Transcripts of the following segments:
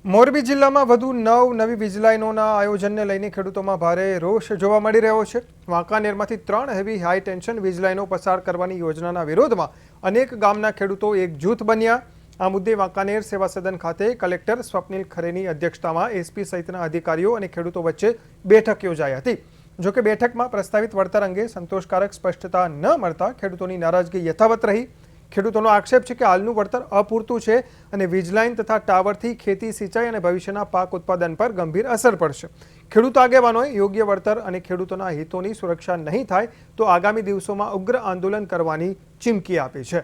મોરબી જિલ્લામાં વધુ 9 નવી વીજ લાઇનોના આયોજનને લઈને ખેડૂતોમાં ભારે રોષ જોવા મળી રહ્યો છે। વાંકાનેરમાંથી 3 હેવી હાઈ ટેન્શન વીજ લાઇનો પસાર કરવાની યોજનાના વિરોધમાં અનેક ગામના ખેડૂતો એકજૂથ બન્યા। આ મુદ્દે વાંકાનેર સેવા સદન ખાતે કલેક્ટર સ્વપ્નિલ ખરેની અધ્યક્ષતામાં એસપી સહિતના અધિકારીઓ અને ખેડૂતો વચ્ચે બેઠક યોજાઈ હતી। જોકે બેઠકમાં પ્રસ્તાવિત વળતર અંગે સંતોષકારક સ્પષ્ટતા ન મળતા ખેડૂતોની નારાજગી યથાવત રહી। ખેડૂતોનો આક્ષેપ છે કે હાલનું વળતર અપૂરતું છે અને વીજ લાઇન તથા ટાવરથી ખેતી સિંચાઈ અને ભવિષ્યના પાક ઉત્પાદન પર ગંભીર અસર પડશે। ખેડૂત આગેવાનોએ યોગ્ય વળતર અને ખેડૂતોના હિતોની સુરક્ષા નહીં થાય તો આગામી દિવસોમાં ઉગ્ર આંદોલન કરવાની ચીમકી આપી છે।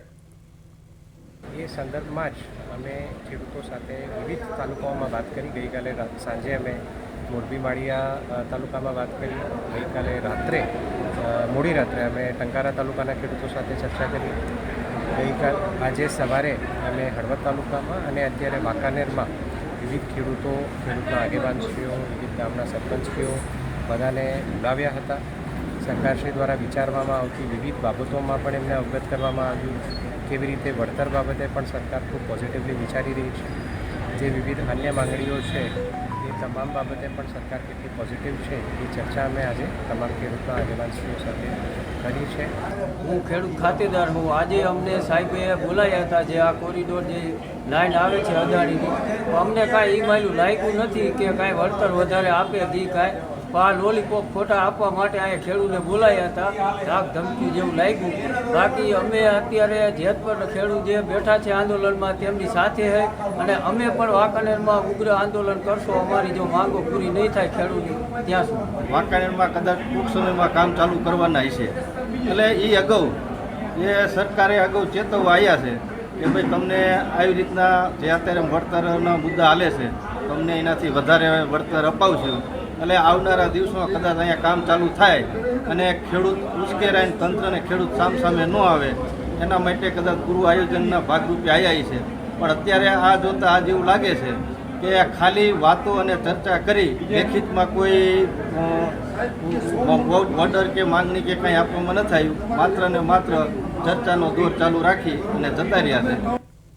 એ સંદર્ભમાં જ અમે ખેડૂતો સાથે વિવિધ તાલુકાઓમાં વાત કરી। ગઈકાલે સાંજે અમે મોરબી માળિયા તાલુકામાં વાત કરી। ગઈકાલે રાત્રે મોડી રાત્રે અમે ટંકારા તાલુકાના ખેડૂતો સાથે ચર્ચા કરી। આજે સવારે અમે હળવદ તાલુકામાં અને અત્યારે વાંકાનેરમાં વિવિધ ખેડૂતના આગેવાનશ્રીઓ, વિવિધ ગામના સરપંચશ્રીઓ બધાને બોલાવ્યા હતા। સરકારશ્રી દ્વારા વિચારવામાં આવતી વિવિધ બાબતોમાં પણ એમને અવગત કરવામાં આવ્યું। કેવી રીતે વળતર બાબતે પણ સરકાર ખૂબ પોઝિટિવલી વિચારી રહી છે। જે વિવિધ અન્ય માંગણીઓ છે એ તમામ બાબતે પણ સરકાર કેટલી પોઝિટિવ છે એ ચર્ચા અમે આજે તમામ ખેડૂતના આગેવાનશ્રીઓ સાથે કરી છે। હું ખેડૂત ખાતેદાર હું। આજે અમને સાહેબે બોલાયા હતા જે આ કોરિડોર જે લાઈન આવે છે અદાણીની, તો અમને કાંઈ એ માયલું લાગ્યું નથી કે કાંઈ વળતર વધારે આપે દી કાંઈ। આ લોલીપોપ ખોટા આપવા માટે અહીંયા ખેડૂતને બોલાયા હતા, ધાક ધમકી જેવું લાગ્યું। બાકી અમે અત્યારે જેતપર ખેડૂત જે બેઠા છે આંદોલનમાં તેમની સાથે છે અને અમે પણ વાંકાનેરમાં ઉગ્ર આંદોલન કરશું। અમારી જો માંગો પૂરી નહીં થાય ખેડૂતની ત્યાં સુધી વાંકાનેરમાં કદાચ ટૂંક સમયમાં કામ ચાલુ કરવાના છે। એટલે એ અગાઉ જે સરકારે અગાઉ ચેતવવા આવ્યા છે કે ભાઈ તમને આવી રીતના જે અત્યારે વળતરના મુદ્દા હાલે છે તમને એનાથી વધારે વળતર અપાવશું। એટલે આવનારા દિવસોમાં કદાચ અહીંયા કામ ચાલુ થાય અને ખેડૂત ઉશ્કેરાઈને તંત્રને ખેડૂત સામસામે ન આવે એના માટે કદાચ પૂર્વ આયોજનના ભાગરૂપે આવ્યા છે। પણ અત્યારે આ જોતાં આ જેવું લાગે છે કે ખાલી વાતો અને ચર્ચા કરી લેખિતમાં કોઈ ઓર્ડર કે માંગણી કે કંઈ આપવામાં નથી આવ્યું। માત્ર ને માત્ર ચર્ચાનો દોર ચાલુ રાખી અને જતા રહ્યા છે।